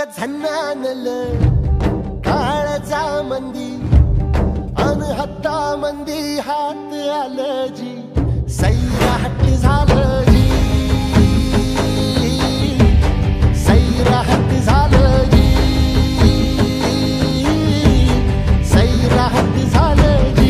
झन्नानल काळजा मंदी अन हत्ता मंदी हात आलं जी सैरा हट झालं जी सैरा हट झालं जी सैरा हट झालं जी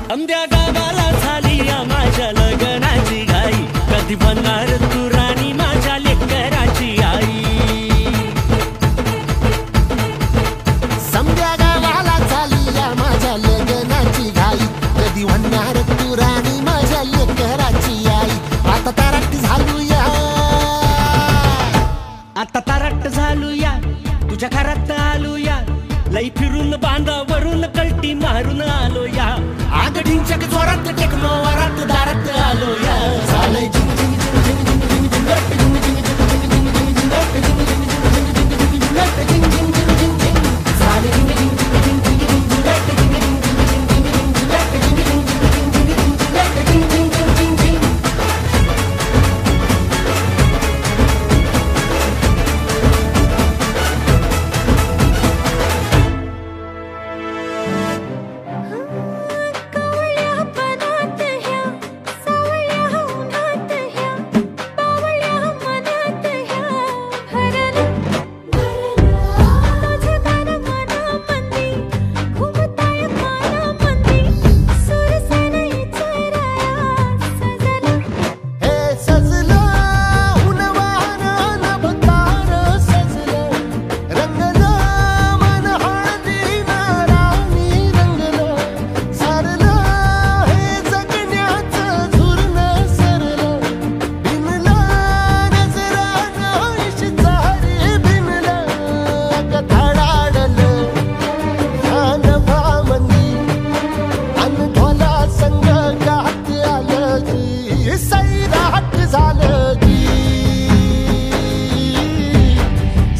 समद्या गावाला झाली माझ्या लग्नाची घाई कधी बनणार तू राणी माझ्या लेकराची आई समद्या गावाला झाली माझ्या लग्नाची घाई कधी बनणार तू राणी माझ्या लेकराची आई आता तारट झालूया आता तारट झालूया तुझ्या घरात आलूया लई फिरून बांधावरून कल्टी मारून आलो या आग ढिंचक जोरात टेकनो वरात दारात आलो या झालंय झिंग झिंग झिंग झिंग झिंग झिंग झिंग झिंग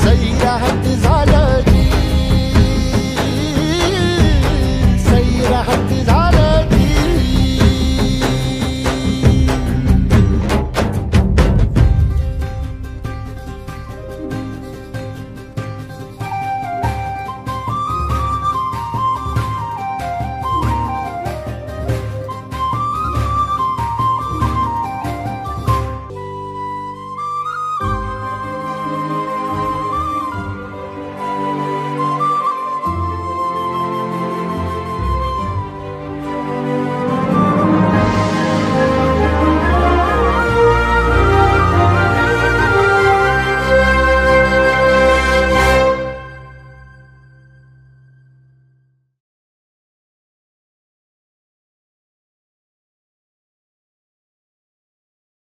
सैरा हट